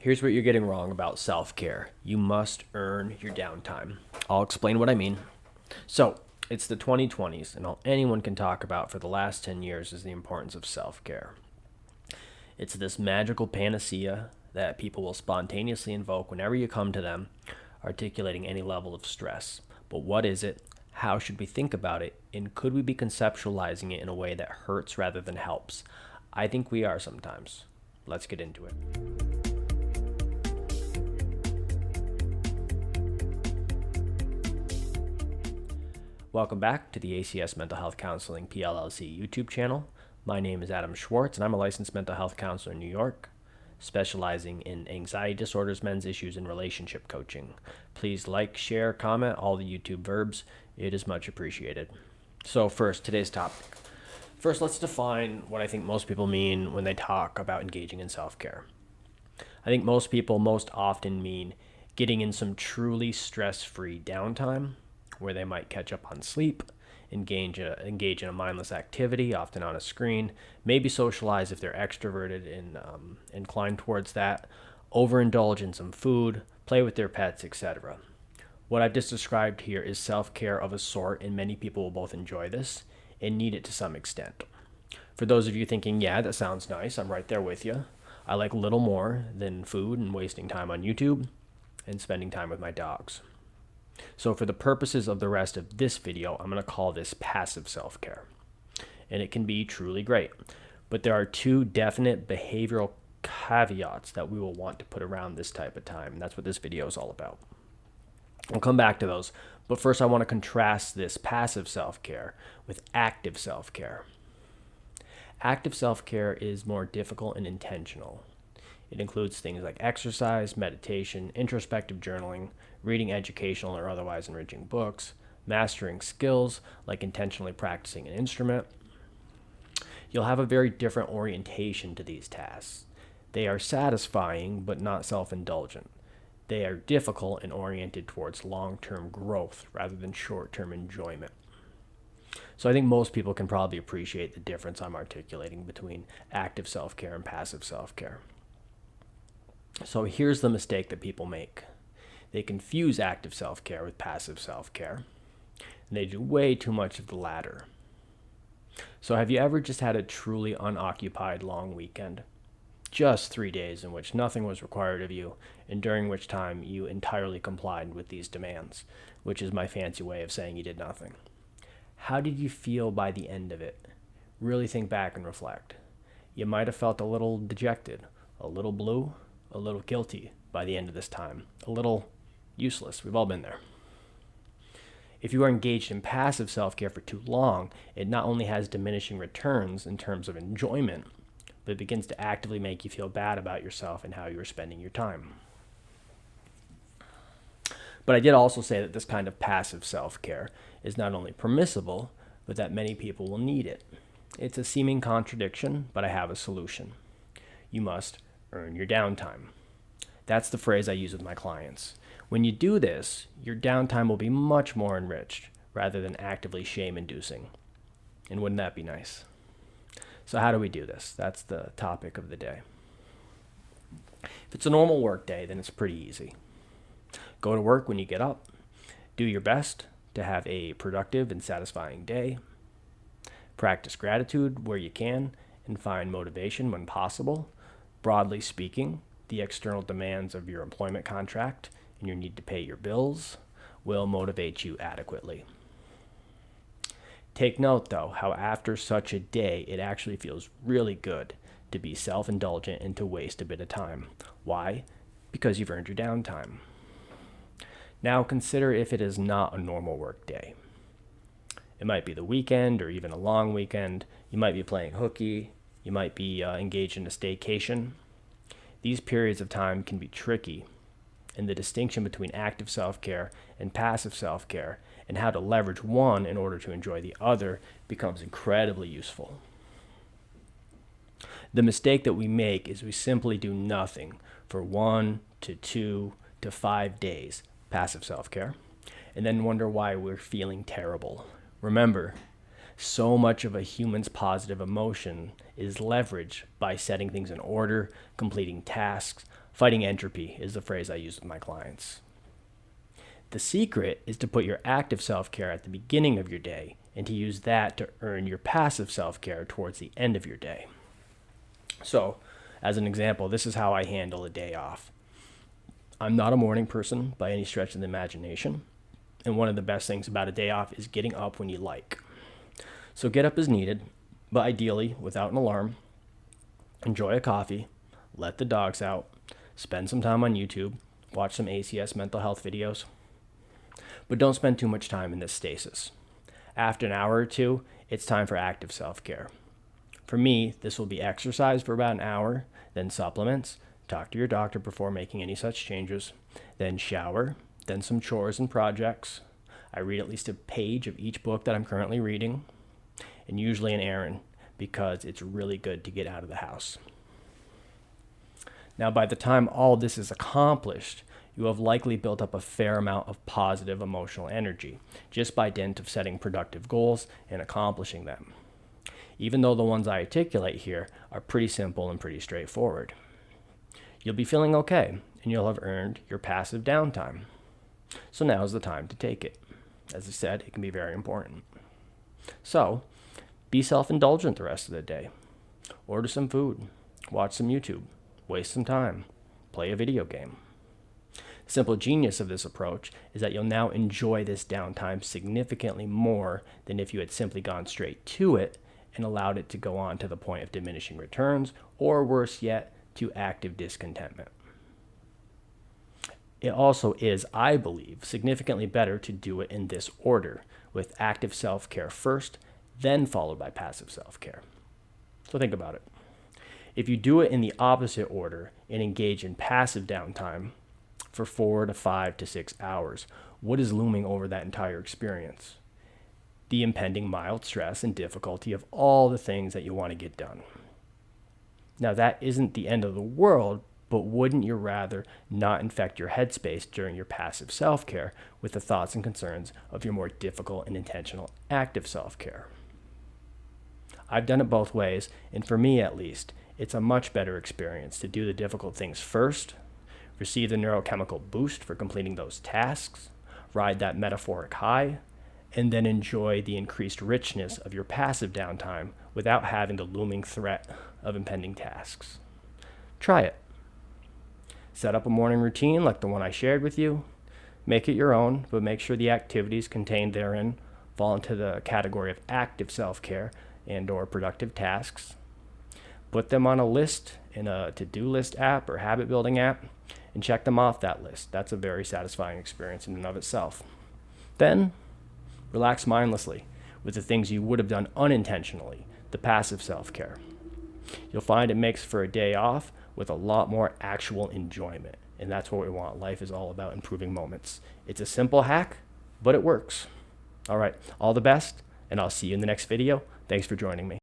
Here's what you're getting wrong about self-care. You must earn your downtime. I'll explain what I mean. So, it's the 2020s, and all anyone can talk about for the last 10 years is the importance of self-care. It's this magical panacea that people will spontaneously invoke whenever you come to them, articulating any level of stress. But what is it? How should we think about it? And could we be conceptualizing it in a way that hurts rather than helps? I think we are sometimes. Let's get into it. Welcome back to the ACS Mental Health Counseling PLLC YouTube channel. My name is Adam Schwartz, and I'm a licensed mental health counselor in New York, specializing in anxiety disorders, men's issues, and relationship coaching. Please like, share, comment, all the YouTube verbs. It is much appreciated. So first, today's topic. First, let's define what I think most people mean when they talk about engaging in self-care. I think most people most often mean getting in some truly stress-free downtime, where they might catch up on sleep, engage in a mindless activity, often on a screen, maybe socialize if they're extroverted and inclined towards that, overindulge in some food, play with their pets, etc. What I've just described here is self-care of a sort, and many people will both enjoy this and need it to some extent. For those of you thinking, yeah, that sounds nice, I'm right there with you. I like little more than food and wasting time on YouTube and spending time with my dogs. So for the purposes of the rest of this video, I'm going to call this passive self-care. And it can be truly great. But there are two definite behavioral caveats that we will want to put around this type of time. And that's what this video is all about. We'll come back to those. But first, I want to contrast this passive self-care with active self-care. Active self-care is more difficult and intentional. It includes things like exercise, meditation, introspective journaling, reading educational or otherwise enriching books, mastering skills like intentionally practicing an instrument. You'll have a very different orientation to these tasks. They are satisfying but not self-indulgent. They are difficult and oriented towards long-term growth rather than short-term enjoyment. So I think most people can probably appreciate the difference I'm articulating between active self-care and passive self-care. So here's the mistake that people make. They confuse active self-care with passive self-care, and they do way too much of the latter. So have you ever just had a truly unoccupied long weekend? Just 3 days in which nothing was required of you, and during which time you entirely complied with these demands, which is my fancy way of saying you did nothing. How did you feel by the end of it? Really think back and reflect. You might have felt a little dejected, a little blue, a little guilty by the end of this time, a little useless. We've all been there. If you are engaged in passive self-care for too long, it not only has diminishing returns in terms of enjoyment, but it begins to actively make you feel bad about yourself and how you are spending your time. But I did also say that this kind of passive self-care is not only permissible, but that many people will need it. It's a seeming contradiction, but I have a solution. You must earn your downtime. That's the phrase I use with my clients. When you do this, your downtime will be much more enriched rather than actively shame-inducing. And wouldn't that be nice? So how do we do this? That's the topic of the day. If it's a normal work day, then it's pretty easy. Go to work when you get up. Do your best to have a productive and satisfying day. Practice gratitude where you can and find motivation when possible. Broadly speaking, the external demands of your employment contract and your need to pay your bills will motivate you adequately. Take note, though, how after such a day, it actually feels really good to be self-indulgent and to waste a bit of time. Why? Because you've earned your downtime. Now consider if it is not a normal work day. It might be the weekend or even a long weekend. You might be playing hooky. You might be engaged in a staycation. These periods of time can be tricky, and the distinction between active self-care and passive self-care and how to leverage one in order to enjoy the other becomes incredibly useful. The mistake that we make is we simply do nothing for 1 to 2 to 5 days, passive self-care, and then wonder why we're feeling terrible. Remember, so much of a human's positive emotion is leveraged by setting things in order, completing tasks, Fighting entropy is the phrase I use with my clients. The secret is to put your active self-care at the beginning of your day and to use that to earn your passive self-care towards the end of your day. So, as an example, this is how I handle a day off. I'm not a morning person by any stretch of the imagination, and one of the best things about a day off is getting up when you like. So get up as needed, but ideally without an alarm. Enjoy a coffee, let the dogs out, spend some time on YouTube, watch some ACS mental health videos. But don't spend too much time in this stasis. After an hour or two, it's time for active self-care. For me, this will be exercise for about an hour, then supplements, talk to your doctor before making any such changes, then shower, then some chores and projects. I read at least a page of each book that I'm currently reading, and usually an errand, because it's really good to get out of the house. Now, by the time all this is accomplished, you have likely built up a fair amount of positive emotional energy, just by dint of setting productive goals and accomplishing them. Even though the ones I articulate here are pretty simple and pretty straightforward. You'll be feeling okay, and you'll have earned your passive downtime. So now's the time to take it. As I said, it can be very important. So, be self-indulgent the rest of the day. Order some food, watch some YouTube, waste some time, play a video game. The simple genius of this approach is that you'll now enjoy this downtime significantly more than if you had simply gone straight to it and allowed it to go on to the point of diminishing returns, or worse yet, to active discontentment. It also is, I believe, significantly better to do it in this order, with active self-care first, then followed by passive self-care. So think about it. If you do it in the opposite order and engage in passive downtime for 4 to 5 to 6 hours, what is looming over that entire experience? The impending mild stress and difficulty of all the things that you want to get done. Now, that isn't the end of the world, but wouldn't you rather not infect your headspace during your passive self-care with the thoughts and concerns of your more difficult and intentional active self-care? I've done it both ways, and for me at least, it's a much better experience to do the difficult things first, receive the neurochemical boost for completing those tasks, ride that metaphoric high, and then enjoy the increased richness of your passive downtime without having the looming threat of impending tasks. Try it. Set up a morning routine like the one I shared with you. Make it your own, but make sure the activities contained therein fall into the category of active self-care and/or productive tasks. Put them on a list in a to-do list app or habit building app and check them off that list. That's a very satisfying experience in and of itself. Then, relax mindlessly with the things you would have done unintentionally, the passive self-care. You'll find it makes for a day off with a lot more actual enjoyment. And that's what we want. Life is all about improving moments. It's a simple hack, but it works. All right, all the best, and I'll see you in the next video. Thanks for joining me.